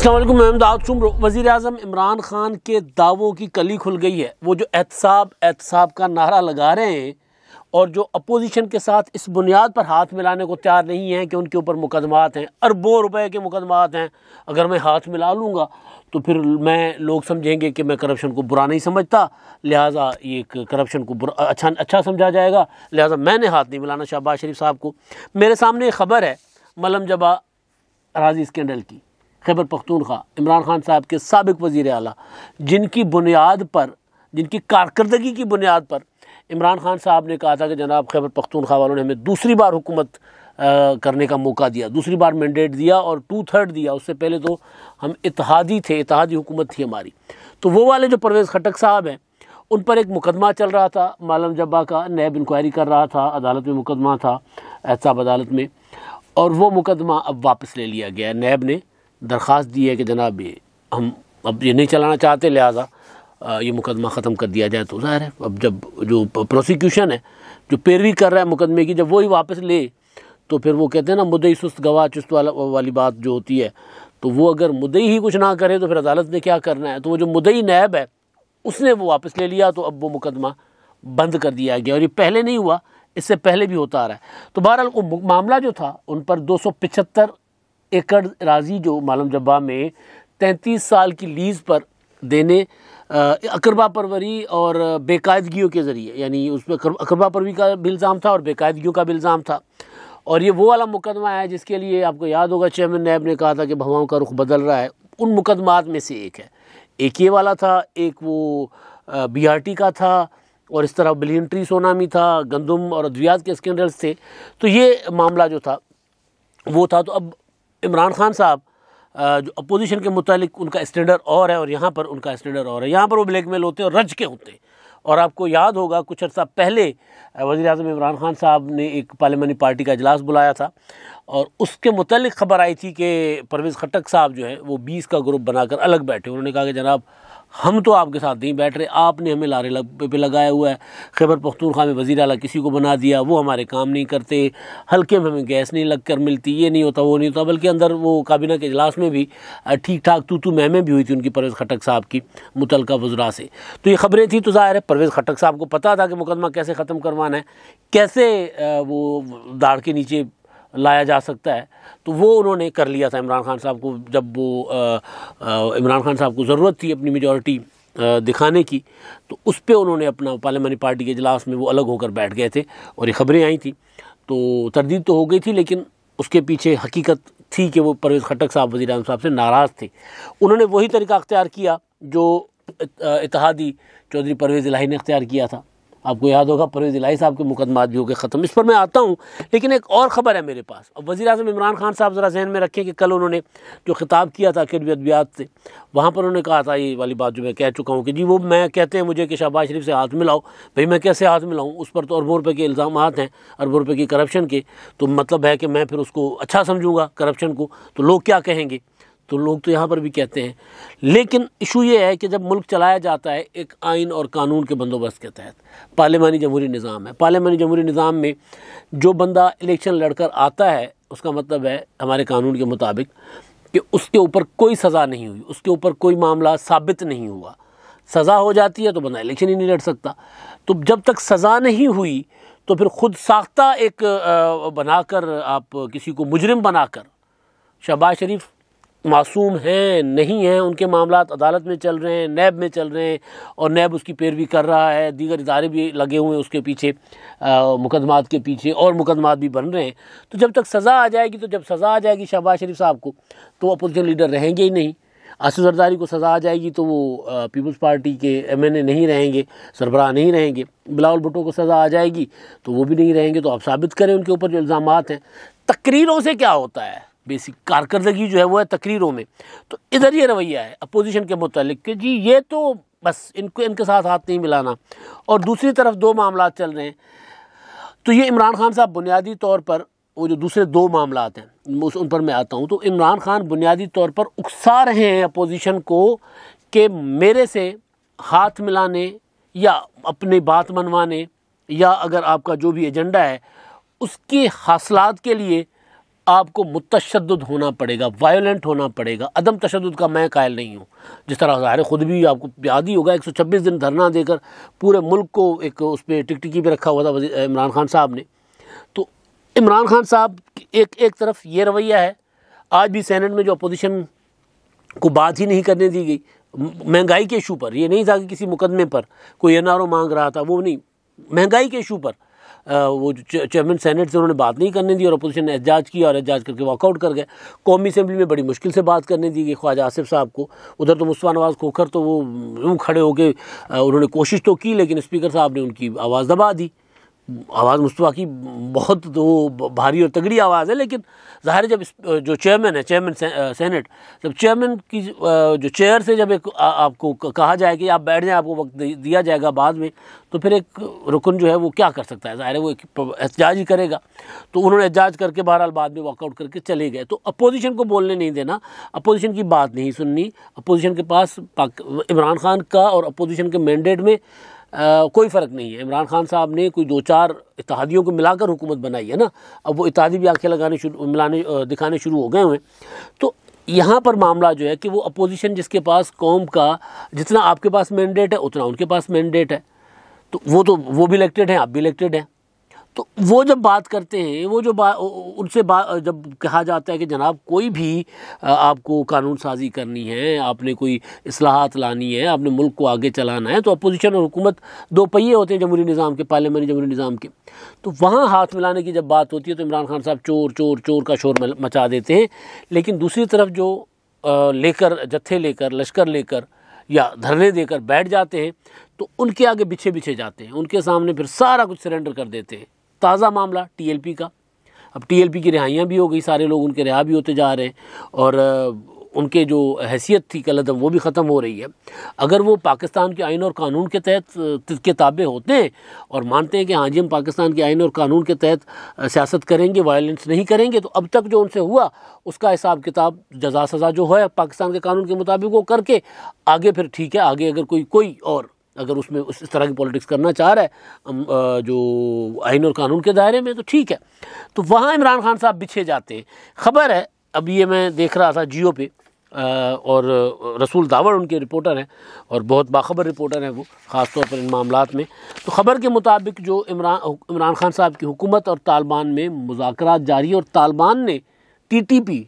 अस्सलाम वालेकुम, मैं दाऊद शुम्र। वज़ीर आज़म इमरान खान के दावों की कली खुल गई है। वो जो एहतसाब का नारा लगा रहे हैं और जो अपोजिशन के साथ इस बुनियाद पर हाथ मिलाने को तैयार नहीं है कि उनके ऊपर मुकदमात हैं, अरबों रुपए के मुकदमात हैं, अगर मैं हाथ मिला लूँगा तो फिर लोग समझेंगे कि मैं करप्शन को बुरा नहीं समझता, लिहाजा ये करप्शन को अच्छा समझा जाएगा, लिहाजा मैंने हाथ नहीं मिलाना शहबाज शरीफ साहब को। मेरे सामने एक ख़बर है मलम जबा राजी स्कैंडल की। खैबर पख्तूनख्वा इमरान खान साहब के साबिक वज़ीर आला, जिनकी बुनियाद पर, जिनकी कारकर्दगी की बुनियाद पर इमरान खान साहब ने कहा था कि जनाब खैबर पख्तूनख्वा वालों ने हमें दूसरी बार हुकूमत करने का मौका दिया, दूसरी बार मैंडेट दिया और 2/3 दिया। उससे पहले तो हम इत्तेहादी थे, इत्तेहादी हुकूमत थी हमारी। तो वो वाले जो परवेज़ खटक साहब हैं, उन पर एक मुकदमा चल रहा था मालम जब्बा का, नैब इंक्वायरी कर रहा था, अदालत में मुकदमा था, एहतसाब अदालत में, और वो मुकदमा अब वापस ले लिया गया। नैब ने दरख्वास्त दी है कि जनाब ये हम अब ये नहीं चलाना चाहते, लिहाजा ये मुकदमा ख़त्म कर दिया जाए। तो ज़ाहिर है अब जब जो प्रोसिक्यूशन है, जो पैरवी कर रहा है मुकदमे की, जब वही वापस ले तो फिर वो कहते हैं ना मुद्दई सुस्त गवाह चुस्त वाली बात जो होती है। तो वो अगर मुद्दई ही कुछ ना करे तो फिर अदालत ने क्या करना है। तो वो जो मुद्दई नैब है उसने वो वापस ले लिया, तो अब वो मुकदमा बंद कर दिया गया। और ये पहले नहीं हुआ, इससे पहले भी होता आ रहा है। तो बहरहाल मामला जो था, उन पर 275 एकड़ राजी जो मालम जब्बा में 33 साल की लीज़ पर देने अकरबा परवरी और बेकायदगियों के ज़रिए, यानी उसमें अकरबा परवरी का भी इल्ज़ाम था और बेकायदगियों का भी इल्ज़ाम था। और ये वो वाला मुकदमा है जिसके लिए आपको याद होगा चेयरमैन नैब ने कहा था कि हवाओं का रुख बदल रहा है। उन मुकदमात में से एक है, एक ये वाला था, एक वो BRT का था, और इस तरह बिलियन ट्री सोनामी था, गंदम और अद्वियात के स्कैंडल्स थे। तो ये मामला जो था वो था। तो अब इमरान खान साहब जो अपोजिशन के मुतालिक उनका स्टैंडर्ड और है और यहाँ पर उनका स्टैंडर्ड और है। यहाँ पर वो ब्लैकमेल होते हैं और रज के होते हैं। और आपको याद होगा कुछ अर्सा पहले वज़ीर आज़म इमरान खान साहब ने एक पार्लियामानी पार्टी का इजलास बुलाया था और उसके मुतालिक ख़बर आई थी कि परवेज़ खटक साहब जो है वो 20 का ग्रुप बनाकर अलग बैठे। उन्होंने कहा कि जनाब हम तो आपके साथ नहीं बैठ रहे, आपने हमें लारे पे लगाया हुआ है, खैबर पख्तूनख्वा में वज़ीर आला किसी को बना दिया, वो हमारे काम नहीं करते, हल्के में हमें गैस नहीं लग कर मिलती, ये नहीं होता वो नहीं होता। बल्कि अंदर वो काबीना के इजलास में भी ठीक ठाक तू महमें भी हुई थी उनकी परवेज़ खटक साहब की मुतलका वज़रा से। तो ये ख़बरें थी। तो ज़ाहिर है परवेज़ खटक साहब को पता था कि मुकदमा कैसे ख़त्म करवाना है, कैसे वो दाढ़ के नीचे लाया जा सकता है। तो वो उन्होंने कर लिया था इमरान खान साहब को। जब वो इमरान खान साहब को ज़रूरत थी अपनी मेजॉरिटी दिखाने की, तो उस पर उन्होंने अपना पार्लियामानी पार्टी के इजलास में वो अलग होकर बैठ गए थे और ये ख़बरें आई थी। तो तरदीद तो हो गई थी, लेकिन उसके पीछे हकीकत थी कि वो परवेज़ खटक साहब वज़ीर आज़म साहब से नाराज़ थे। उन्होंने वही तरीका अख्तियार किया जो इत्तेहादी चौधरी परवेज़ इलाही ने अख्तियार किया था। आपको याद होगा परवेज़ इलाही साहब के मुकदमात भी हो गए ख़त्म। इस पर मैं आता हूँ, लेकिन एक और ख़बर है मेरे पास। अब वज़ीर आज़म इमरान खान साहब ज़रा जहन में रखें कि कल उन्होंने जो ख़िताब किया था अकेडमी अदबियात से, वहाँ पर उन्होंने कहा था ये वाली बात जो मैं कह चुका हूँ कि जी वो मैं कहते हैं मुझे कि शहबाज शरीफ से हाथ मिलाओ। भाई मैं कैसे हाथ मिलाऊँ, उस पर तो अरबों रुपये के इल्ज़ामात हैं, अरबों रुपये की करप्शन के। तो मतलब है कि मैं फिर उसको अच्छा समझूँगा करप्शन को, तो लोग क्या कहेंगे। तो लोग तो यहाँ पर भी कहते हैं। लेकिन इशू ये है कि जब मुल्क चलाया जाता है एक आइन और कानून के बंदोबस्त के तहत, पार्लियामानी जमहूरी निज़ाम है। पार्लियामानी जमहूरी निज़ाम में जो बंदा इलेक्शन लड़कर आता है, उसका मतलब है हमारे कानून के मुताबिक कि उसके ऊपर कोई सज़ा नहीं हुई, उसके ऊपर कोई मामला साबित नहीं हुआ। सज़ा हो जाती है तो बंदा इलेक्शन ही नहीं लड़ सकता। तो जब तक सज़ा नहीं हुई तो फिर खुद साख्ता एक बनाकर आप किसी को मुजरिम बनाकर, शहबाज शरीफ मासूम हैं नहीं हैं, उनके मामलात अदालत में चल रहे हैं, नैब में चल रहे हैं और नैब उसकी पैरवी कर रहा है, दीगर इदारे भी लगे हुए हैं उसके पीछे, मुकदमात के पीछे, और मुकदमात भी बन रहे हैं। तो जब तक सज़ा आ जाएगी, तो जब सज़ा आ जाएगी शहबाज शरीफ साहब को, तो वो अपोजिशन लीडर रहेंगे ही नहीं। आसिफ जरदारी को सज़ा आ जाएगी तो वो पीपल्स पार्टी के MNA नहीं रहेंगे, सरबराह नहीं रहेंगे। बिलावल भुट्टो को सज़ा आ जाएगी तो वो भी नहीं रहेंगे। तो आप साबित करें उनके ऊपर जो इल्ज़ामात हैं। तकरीरों से क्या होता है, बेसिक कारकर्दगी जो है वो है तकरीरों में। तो इधर ये रवैया है अपोजिशन के मुतालिक कि जी ये तो बस इनके साथ हाथ नहीं मिलाना, और दूसरी तरफ दो मामला चल रहे हैं। तो ये इमरान खान साहब बुनियादी तौर पर वो जो दूसरे दो मामलात हैं उन पर मैं आता हूँ। तो इमरान खान बुनियादी तौर पर उकसा रहे हैं अपोजिशन को कि मेरे से हाथ मिलाने या अपनी बात मनवाने या अगर आपका जो भी एजेंडा है उसके हासिलात के लिए आपको मुतशद्दिद होना पड़ेगा, वायलेंट होना पड़ेगा। अदम तशद्दुद का मैं कायल नहीं हूँ। जिस तरह ज़ाहिर ख़ुद भी आपको याद ही होगा 126 दिन धरना देकर पूरे मुल्क को एक उस पर टिकटिकी पे रखा हुआ था इमरान खान साहब ने। तो इमरान खान साहब एक तरफ ये रवैया है। आज भी सेनेट में जो अपोजिशन को बात ही नहीं करने दी गई महंगाई के इशू पर, ये नहीं था कि किसी मुकदमे पर कोई एनआरओ मांग रहा था, वो नहीं, महंगाई के इशू पर वो जो चेयरमैन सेनेट से उन्होंने बात नहीं करने दी और अपोजिशन ने एहतजाज किया और एहतजाज करके वॉकआउट कर गए। कौमी असेंबली में बड़ी मुश्किल से बात करने दी गई ख्वाजा आसिफ साहब को। उधर तो मुस्तफ़ा नवाज़ खोखर तो वो यूँ खड़े होके उन्होंने कोशिश तो की, लेकिन स्पीकर साहब ने उनकी आवाज़ दबा दी। आवाज़ मुस्तफ़ा की बहुत तो भारी और तगड़ी आवाज़ है, लेकिन ज़ाहिर जब जो चेयरमैन है, चेयरमैन सेनेट, जब चेयरमैन की जो चेयर से जब एक आपको कहा जाए कि आप बैठ जाएं, आपको वक्त दिया जाएगा बाद में, तो फिर एक रुकन जो है वो क्या कर सकता है, ज़ाहिर है वो एहतजाज ही करेगा। तो उन्होंने एहतजाज करके बहरहाल बाद में वॉकआउट करके चले गए। तो अपोजिशन को बोलने नहीं देना, अपोजिशन की बात नहीं सुननी। अपोजिशन के पास इमरान खान का और अपोजिशन के मैंडेट में कोई फ़र्क नहीं है। इमरान खान साहब ने कोई 2-4 इत्तेहादियों को मिलाकर हुकूमत बनाई है ना, अब वो इत्तेहादी भी आंखें दिखाने शुरू हो गए हुए। तो यहाँ पर मामला जो है कि वो अपोजिशन जिसके पास कौम का जितना आपके पास मैंडेट है उतना उनके पास मैंडेट है, तो वो भी इलेक्टेड हैं, आप भी इलेक्टेड हैं। तो वो जब बात करते हैं, वो जो उनसे जब कहा जाता है कि जनाब कोई भी आपको कानून साजी करनी है, आपने कोई इस्लाहात लानी है, आपने मुल्क को आगे चलाना है, तो अपोजिशन और हुकूमत दो पहिए होते हैं जमहूरी निज़ाम के, पार्लियामेंट्री जमहूरी निज़ाम के। तो वहाँ हाथ मिलाने की जब बात होती है तो इमरान खान साहब चोर चोर चोर का शोर मचा देते हैं। लेकिन दूसरी तरफ जो जत्थे लेकर, लश्कर लेकर या धरने देकर बैठ जाते हैं तो उनके आगे बिछे जाते हैं, उनके सामने फिर सारा कुछ सरेंडर कर देते हैं। ताज़ा मामला टीएलपी का, अब टीएलपी की रिहाइयाँ भी हो गई, सारे लोग उनके रिहा भी होते जा रहे हैं और उनके जो हैसियत थी कलअदम वो भी ख़त्म हो रही है। अगर वो पाकिस्तान के आइन और कानून के तहत के ताबे होते हैं और मानते हैं कि हाँ जी हम पाकिस्तान के आइन और कानून के तहत सियासत करेंगे, वायलेंस नहीं करेंगे, तो अब तक जो उनसे हुआ उसका हिसाब किताब जज़ा सज़ा जो है पाकिस्तान के कानून के मुताबिक वो करके आगे फिर ठीक है। आगे अगर कोई और अगर उसमें इस तरह की पॉलिटिक्स करना चाह रहा है जो आइन और कानून के दायरे में, तो ठीक है। तो वहाँ इमरान खान साहब बिछे जाते हैं। ख़बर है, अब ये मैं देख रहा था जियो पे और रसूल दावड़ उनके रिपोर्टर हैं और बहुत बाखबर रिपोर्टर हैं वो, ख़ास तौर पर इन मामलात में। तो ख़बर के मुताबिक जो इमरान खान साहब की हुकूमत और तालिबान में मुज़ाकरात जारी, और तालिबान ने टीटीपी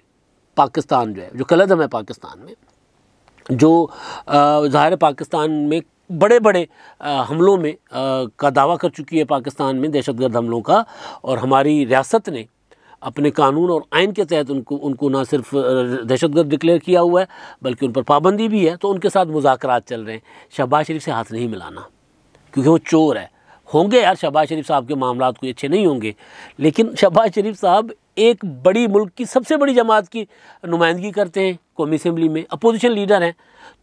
पाकिस्तान जो है, जो कलअदम है पाकिस्तान में, जो ज़ाहिर पाकिस्तान में बड़े बड़े हमलों में का दावा कर चुकी है, पाकिस्तान में दहशतगर्द हमलों का, और हमारी रियासत ने अपने कानून और आइन के तहत उनको ना सिर्फ दहशतगर्द डिक्लेयर किया हुआ है बल्कि उन पर पाबंदी भी है। तो उनके साथ मुज़ाकरात चल रहे हैं। शहबाज शरीफ से हाथ नहीं मिलाना, क्योंकि वो चोर है। होंगे यार शहबाज शरीफ साहब के मामलात कोई अच्छे नहीं होंगे, लेकिन शहबाज शरीफ साहब एक बड़ी मुल्क की सबसे बड़ी जमात की नुमाइंदगी करते हैं कौमी असेंबली में, अपोजिशन लीडर हैं।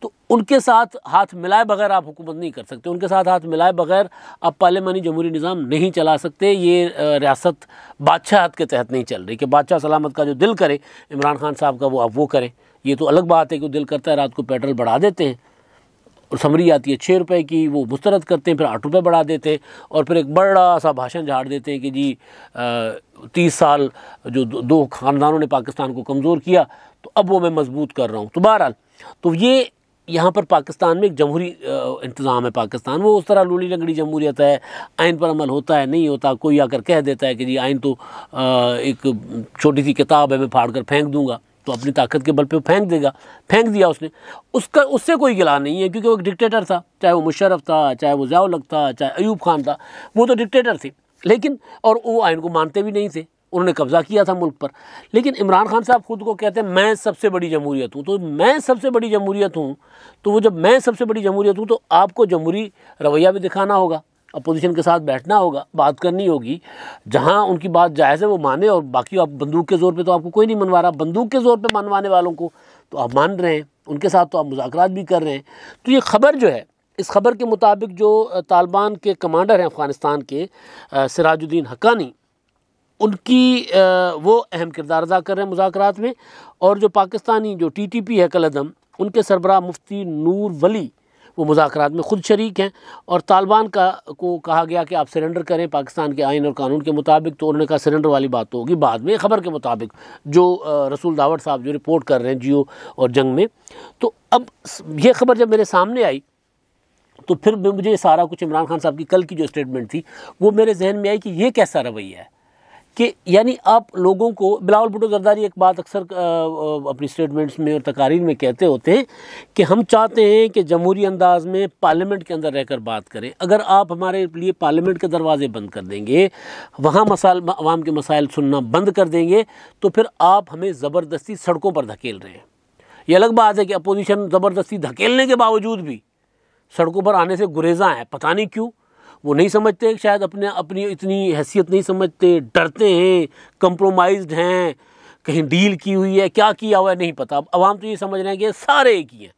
तो उनके साथ हाथ मिलाए बगैर आप हुकूमत नहीं कर सकते, उनके साथ हाथ मिलाए बगैर आप पार्लियामानी जमहूरी निज़ाम नहीं चला सकते। ये रियासत बादशाहत के तहत नहीं चल रही कि बादशाह सलामत का जो दिल करे इमरान खान साहब का वो आप वो करें। ये तो अलग बात है कि दिल करता है रात को पेट्रोल बढ़ा देते हैं और समरी आती है 6 रुपये की, वो मुस्तरद करते हैं, फिर 8 रुपये बढ़ा देते हैं और फिर एक बड़ा सा भाषण झाड़ देते हैं कि जी 30 साल जो दो ख़ानदानों ने पाकिस्तान को कमज़ोर किया तो अब वो मैं मजबूत कर रहा हूँ। तो बहरहाल तो ये यहाँ पर पाकिस्तान में एक जमहूरी इंतज़ाम है। पाकिस्तान वो उस तरह लूली लंगड़ी जमहूरियत है, आइन पर अमल होता है नहीं होता, कोई आकर कह देता है कि जी आइन तो एक छोटी सी किताब है, मैं फाड़ कर फेंक दूँगा, तो अपनी ताकत के बल पे फेंक देगा। फेंक दिया उसने, उससे कोई गिला नहीं है, क्योंकि वो एक डिक्टेटर था, चाहे वो मुशर्रफ था, चाहे वो ज़िया उल हक था, चाहे अयूब खान था, वो तो डिक्टेटर थे। लेकिन और वो आइन को मानते भी नहीं थे, उन्होंने कब्ज़ा किया था मुल्क पर। लेकिन इमरान खान साहब खुद को कहते हैं मैं सबसे बड़ी जमहूरियत हूँ। तो मैं सबसे बड़ी जमहूरियत हूँ, तो वो जब मैं सबसे बड़ी जमहूरियत हूँ तो आपको जमहूरी रवैया भी दिखाना होगा, अपोजिशन के साथ बैठना होगा, बात करनी होगी, जहाँ उनकी बात जायज़ है वो माने, और बाकी आप बंदूक के ज़ोर पे तो आपको कोई नहीं मनवा रहा। बंदूक के ज़ोर पे मनवाने वालों को तो आप मान रहे हैं, उनके साथ तो आप मुज़ाकरात भी कर रहे हैं। तो ये ख़बर जो है, इस खबर के मुताबिक जो तालिबान के कमांडर हैं अफ़गानिस्तान के सिराजुद्दीन हक्कानी, उनकी वो अहम किरदार अदा कर रहे हैं मुज़ाकरात में। और जो पाकिस्तानी जो टीटीपी है कलअदम, उनके सरबराह मुफ्ती नूर वली वो मुज़ाकरात में ख़ुद शरीक हैं। और तालिबान को कहा गया कि आप सरेंडर करें पाकिस्तान के आइन और कानून के मुताबिक, तो उन्होंने कहा सरेंडर वाली बात तो होगी बाद में। ख़बर के मुताबिक जो रसूल दावड़ साहब जो रिपोर्ट कर रहे हैं जियो और जंग में, तो अब ये ख़बर जब मेरे सामने आई तो फिर मुझे सारा कुछ इमरान खान साहब की कल की जो स्टेटमेंट थी वो मेरे जहन में आई कि ये कैसा रवैया है कि यानी आप लोगों को, बिलावल भुट्टो जरदारी एक बात अक्सर अपनी स्टेटमेंट्स में और तकारीर में कहते होते हैं कि हम चाहते हैं कि जमहूरी अंदाज में पार्लियामेंट के अंदर रहकर बात करें। अगर आप हमारे लिए पार्लियामेंट के दरवाजे बंद कर देंगे, वहाँ मसाइल, अवाम के मसाइल सुनना बंद कर देंगे, तो फिर आप हमें ज़बरदस्ती सड़कों पर धकेल रहे हैं। ये अलग बात है कि अपोजिशन ज़बरदस्ती धकेलने के बावजूद भी सड़कों पर आने से गुरेज़ा है। पता नहीं क्यों, वो नहीं समझते, शायद अपनी इतनी हैसियत नहीं समझते, डरते हैं, कंप्रोमाइज्ड हैं, कहीं डील की हुई है, क्या किया हुआ है नहीं पता। अवाम तो ये समझ रहे हैं कि सारे एक ही हैं।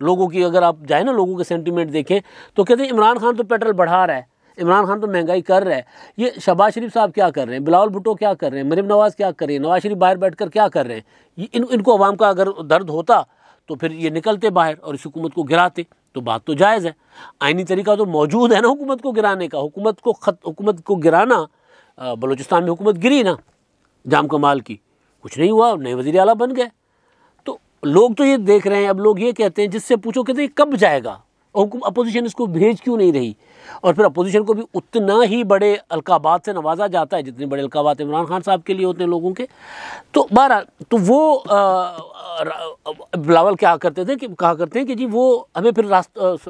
लोगों की अगर आप जाए ना, लोगों के सेंटीमेंट देखें तो कहते हैं इमरान खान तो पेट्रोल बढ़ा रहा है, इमरान खान तो महंगाई कर रहा है। ये शहबाज शरीफ साहब क्या कर रहे हैं, बिलावल भुट्टो क्या कर रहे हैं, मरीम नवाज़ क्या कर रहे हैं, नवाज शरीफ बाहर बैठकर क्या कर रहे हैं। इनको अवाम का अगर दर्द होता तो फिर ये निकलते बाहर और इस हुकूमत को गिराते, तो बात तो जायज़ है। आइनी तरीका तो मौजूद है ना हुकूमत को गिराने का। हुकूमत को गिराना, बलूचिस्तान में हुकूमत गिरी ना जाम कमाल की, कुछ नहीं हुआ, नए वज़ीर आला बन गए। तो लोग तो ये देख रहे हैं, अब लोग ये कहते हैं, जिससे पूछो कहते हैं कब जाएगा, अपोजिशन इसको भेज क्यों नहीं रही। और फिर अपोजिशन को भी उतना ही बड़े अलकाबात से नवाजा जाता है जितने बड़े अलकाबात इमरान खान साहब के लिए होते हैं लोगों के। तो बहरहाल तो वो बिलावल क्या करते थे कि कहा करते हैं कि जी वो हमें फिर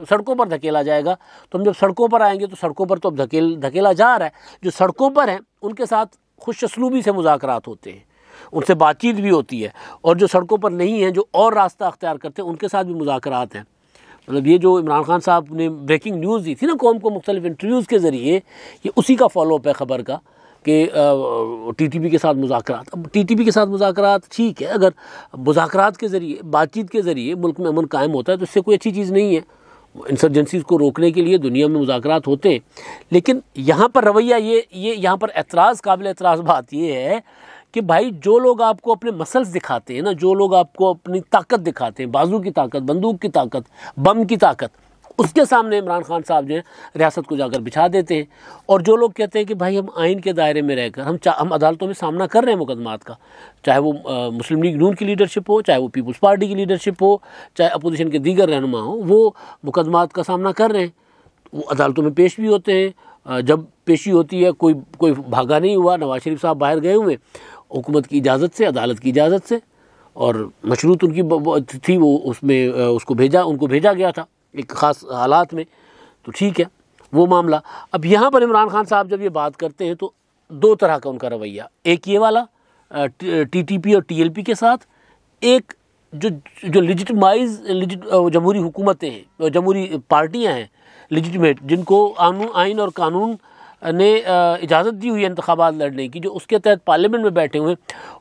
सड़कों पर धकेला जाएगा। तो हम जब सड़कों पर आएंगे तो सड़कों पर तो अब धकेला जा रहा है। जो सड़कों पर हैं उनके साथ खुश असलूबी से मुज़ाकरात होते हैं, उनसे बातचीत भी होती है, और जो सड़कों पर नहीं हैं, जो और रास्ता अख्तियार करते हैं, उनके साथ भी मुज़ाकरात हैं। मतलब ये जो इमरान खान साहब ने ब्रेकिंग न्यूज़ दी थी ना कौम को मुख्तलिफ इंटरव्यूज़ के ज़रिए, ये उसी का फॉलोअप है ख़बर का कि टीटीपी के साथ मुज़ाकरात। अब टीटीपी के साथ मुज़ाकरात ठीक है, अगर मुज़ाकरात के ज़रिए, बातचीत के ज़रिए मुल्क में अमन कायम होता है तो इससे कोई अच्छी चीज़ नहीं है। इंसर्जेंसीज़ को रोकने के लिए दुनिया में मुज़ाकरात होते हैं, लेकिन यहाँ पर रवैया ये यहाँ पर एतराज़, काबिल एतराज़ बात ये है कि भाई जो लोग आपको अपने मसल्स दिखाते हैं ना, जो लोग आपको अपनी ताकत दिखाते हैं, बाजू की ताकत, बंदूक की ताकत, बम की ताकत, उसके सामने इमरान खान साहब जो है रियासत को जाकर बिछा देते हैं। और जो लोग कहते हैं कि भाई हम आइन के दायरे में रहकर हम अदालतों में सामना कर रहे हैं मुकदमात का, चाहे वो मुस्लिम लीग नून की लीडरशिप हो, चाहे वो पीपल्स पार्टी की लीडरशिप हो, चाहे अपोजिशन के दीगर रहनुमा हो, वो मुकदमात का सामना कर रहे हैं, वो अदालतों में पेश भी होते हैं। जब पेशी होती है, कोई भागा नहीं हुआ, नवाज शरीफ साहब बाहर गए हुए हुकूमत की इजाज़त से, अदालत की इजाज़त से, और मशरूत उनकी थी, वो उसमें उनको भेजा गया था एक ख़ास हालात में, तो ठीक है वो मामला। अब यहाँ पर इमरान खान साहब जब ये बात करते हैं तो दो तरह का उनका रवैया, एक ये वाला टीटीपी और टीएलपी के साथ, एक जो जमहूरी हुकूमतें हैं, जमहूरी पार्टियाँ हैं लेजिटिमेट, जिनको आइन और कानून ने इजाज़त दी हुई है इंतखाबात लड़ने की, जो उसके तहत पार्लियामेंट में बैठे हुए,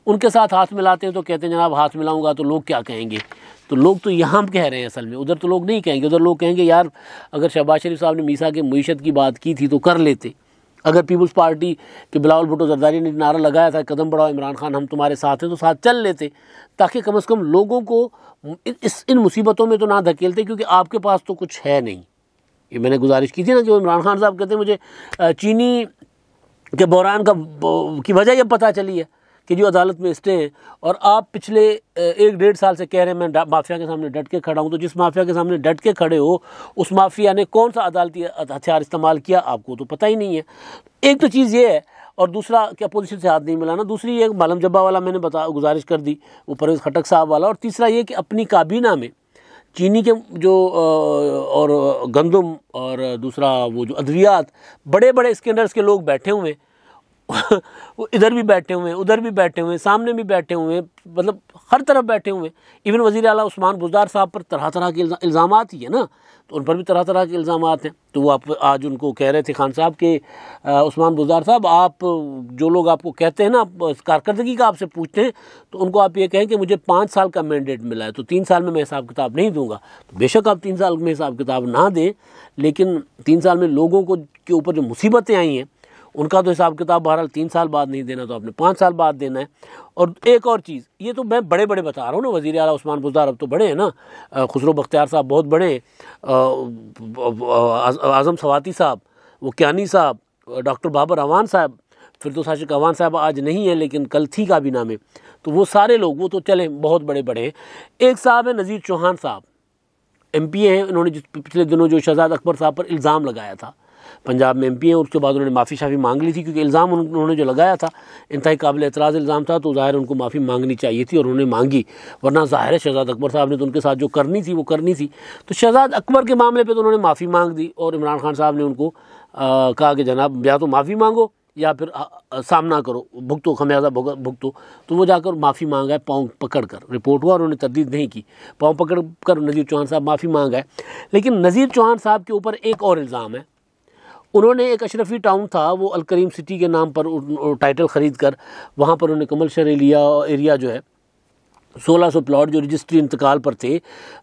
उनके साथ हाथ मिलाते हैं तो कहते हैं जनाब हाथ मिलाऊंगा तो लोग क्या कहेंगे। तो लोग तो यहाँ कह रहे हैं, असल में उधर तो लोग नहीं कहेंगे। उधर लोग कहेंगे यार अगर शहबाज शरीफ साहब ने मीसा के मईशत की बात की थी तो कर लेते, अगर पीपल्स पार्टी के बिलावल भुट्टो जरदारी ने नारा लगाया था कदम बढ़ाओ इमरान खान हम तुम्हारे साथ हैं, तो साथ चल लेते, ताकि कम से कम लोगों को इन मुसीबतों में तो ना धकेलते, क्योंकि आपके पास तो कुछ है नहीं। ये मैंने गुजारिश की थी ना, जो इमरान खान साहब कहते हैं मुझे चीनी के बहरान की वजह ये पता चली है कि जो अदालत में स्टे हैं, और आप पिछले 1-1.5 साल से कह रहे हैं मैं माफिया के सामने डट के खड़ा हूँ। तो जिस माफिया के सामने डट के खड़े हो, उस माफिया ने कौन सा अदालती हथियार इस्तेमाल किया आपको तो पता ही नहीं है। एक तो चीज़ ये है, और दूसरा कि अपोजिशन से हाथ नहीं मिलाना, दूसरी ये मालम जब्बा वाला मैंने गुजारिश कर दी, वो परवेज़ खटक साहब वाला, और तीसरा ये कि अपनी काबीना में चीनी के जो और गंदम और दूसरा वो जो अद्वियात, बड़े बड़े स्कैंडल्स के लोग बैठे हुए, वो इधर भी बैठे हुए हैं, उधर भी बैठे हुए हैं, सामने भी बैठे हुए हैं, मतलब हर तरफ बैठे हुए हैं। इवन वज़ीर आला उस्मान बुज़दार साहब पर तरह तरह के इल्ज़ामात ही है ना, तो उन पर भी तरह तरह के इल्ज़ामात हैं। तो वो आप आज उनको कह रहे थे खान साहब के उस्मान बुज़दार साहब, आप जो लोग आपको कहते हैं ना कारकर्दगी का आपसे पूछते हैं, तो उनको आप ये कहें कि मुझे 5 साल का मैंडेट मिला है तो 3 साल में मैं हिसाब किताब नहीं दूंगा। तो बेशक आप 3 साल में हिसाब किताब ना दें, लेकिन 3 साल में लोगों को के ऊपर जो मुसीबतें आई हैं उनका तो हिसाब किताब बहरहाल 3 साल बाद नहीं देना तो आपने 5 साल बाद देना है। और एक और चीज़, ये तो मैं बड़े बड़े बता रहा हूँ ना, वज़ीर आला उस्मान बुज़दार अब तो बड़े हैं ना, खुसरो बख्तियार साहब बहुत बड़े हैं, आज़म सवाती साहब, वो कियानी साहब, डॉक्टर बाबर अवान साहब, फिरदौस आशिक अवान साहब आज नहीं है लेकिन कल थी काबीना में, तो वो सारे लोग वो तो चले बहुत बड़े बड़े हैं। एक साहब है नज़ीर चौहान साहब, MP हैं, इन्होंने जिस पिछले दिनों जो शहजाद अकबर साहब पर इल्ज़ाम लगाया था, पंजाब में MP हैं, उसके बाद उन्होंने माफ़ी शाफ़ी मांग ली थी क्योंकि इल्ज़ाम उन्होंने जो लगाया था इंतहाई काबिल एतराज़ इल्ज़ाम था, तो ज़ाहिर उनको माफ़ी मांगनी चाहिए थी और उन्होंने मांगी, वरना ज़ाहिर है शहजाद अकबर साहब ने तो उनके साथ जो करनी थी वो करनी थी। तो शहजाद अकबर के मामले पर तो उन्होंने माफ़ी मांग दी और इमरान खान साहब ने उनको कहा कि जनाब या तो माफ़ी मांगो या फिर सामना करो, भुगतो, खमियाजा भुगतो। तो वो जाकर माफ़ी मांगा है पाँव पकड़ कर, रिपोर्ट हुआ, उन्होंने तरदीद नहीं की, पाँव पकड़ कर नज़ीर चौहान साहब माफ़ी मांगा है। लेकिन नज़ीर चौहान साहब के ऊपर एक और इल्ज़ाम है, उन्होंने एक अशरफी टाउन था वो अलकरीम सिटी के नाम पर टाइटल ख़रीद कर वहाँ पर उन्होंने कमर्शियल एरिया जो है 1600 प्लॉट जो रजिस्ट्री इंतकाल पर थे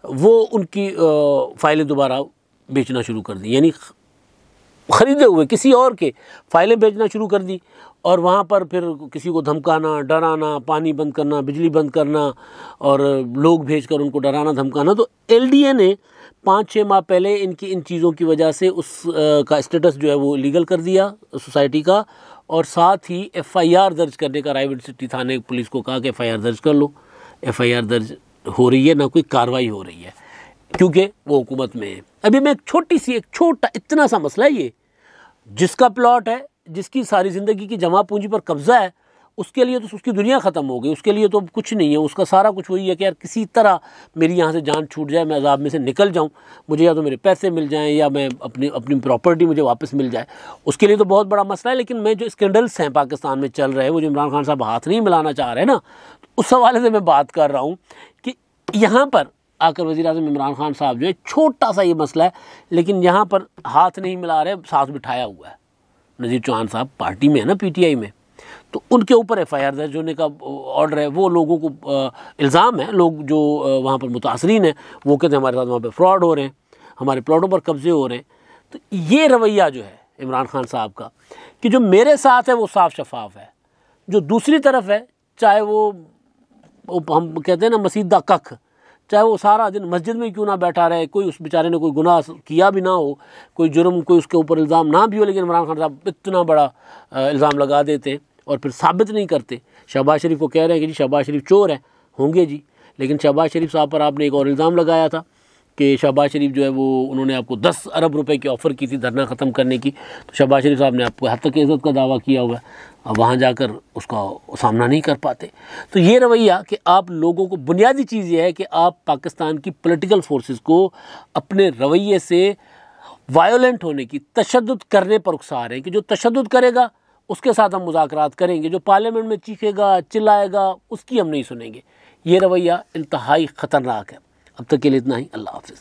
वो उनकी फ़ाइलें दोबारा बेचना शुरू कर दी, यानी ख़रीदे हुए किसी और के फ़ाइलें बेचना शुरू कर दी और वहाँ पर फिर किसी को धमकाना, डराना, पानी बंद करना, बिजली बंद करना और लोग भेजकर उनको डराना धमकाना। तो LDA ने 5-6 माह पहले इनकी इन चीज़ों की वजह से उस का स्टेटस जो है वो लीगल कर दिया सोसाइटी का, और साथ ही FIR दर्ज करने का रायबरेली थाने पुलिस को कहा कि FIR दर्ज कर लो। FIR दर्ज हो रही है, ना कोई कार्रवाई हो रही है क्योंकि वो हुकूमत में है। अभी मैं एक छोटा इतना सा मसला है, ये जिसका प्लॉट है, जिसकी सारी ज़िंदगी की जमा पूंजी पर कब्ज़ा है, उसके लिए तो उसकी दुनिया ख़त्म हो गई, उसके लिए तो कुछ नहीं है, उसका सारा कुछ वही है कि यार किसी तरह मेरी यहाँ से जान छूट जाए, मैं अज़ाब में से निकल जाऊँ, मुझे या तो मेरे पैसे मिल जाएं या मैं अपनी प्रॉपर्टी मुझे वापस मिल जाए, उसके लिए तो बहुत बड़ा मसला है। लेकिन मैं जो स्कैंडल्स हैं पाकिस्तान में चल रहे हैं, वो जो इमरान खान साहब हाथ नहीं मिलाना चाह रहे हैं ना, उस हवाले से मैं बात कर रहा हूँ कि यहाँ पर आकर वज़ीर-ए-आज़म इमरान खान साहब जो है, छोटा सा ये मसला है लेकिन यहाँ पर हाथ नहीं मिला रहे, साथ बिठाया हुआ है। नज़ीर चौहान साहब पार्टी में है ना, PTI में, तो उनके ऊपर FIR दर्ज होने का ऑर्डर है। वो लोगों को इल्ज़ाम है, लोग जो वहाँ पर मुतासरीन हैं वो कहते हैं हमारे साथ वहाँ पर फ्रॉड हो रहे हैं, हमारे प्लॉटों पर कब्ज़े हो रहे हैं। तो ये रवैया जो है इमरान खान साहब का कि जो मेरे साथ है वो साफ शफाफ है, जो दूसरी तरफ है, चाहे वो हम कहते हैं ना मसीदा कख, चाहे वो सारा दिन मस्जिद में क्यों ना बैठा रहे, कोई उस बेचारे ने कोई गुनाह किया भी ना हो, कोई जुर्म, कोई उसके ऊपर इल्ज़ाम ना भी हो, लेकिन इमरान खान साहब इतना बड़ा इल्ज़ाम लगा देते हैं और फिर साबित नहीं करते। शहबाज शरीफ को कह रहे हैं कि जी शहबाज शरीफ चोर है, होंगे जी, लेकिन शहबाज शरीफ साहब पर आपने एक और इल्ज़ाम लगाया था कि शहबाज शरीफ जो है वो उन्होंने आपको 10 अरब रुपए की ऑफ़र की थी धरना ख़त्म करने की, तो शहबाज शरीफ साहब ने आपको हद तक इज़्ज़त का दावा किया हुआ है, अब वहाँ जाकर उसका सामना नहीं कर पाते। तो ये रवैया कि आप लोगों को, बुनियादी चीज़ ये है कि आप पाकिस्तान की पॉलिटिकल फोर्सेस को अपने रवैये से वायोलेंट होने की, तशद्दुद करने पर उकसा रहे हैं कि जो तशद्दुद करेगा उसके साथ हम मुज़ाकरात करेंगे, जो पार्लियामेंट में चीखेगा चिल्लाएगा उसकी हम नहीं सुनेंगे। ये रवैया इंतहाई ख़तरनाक है। अब तक के लिए इतना ही। अल्लाह हाफ़िज़।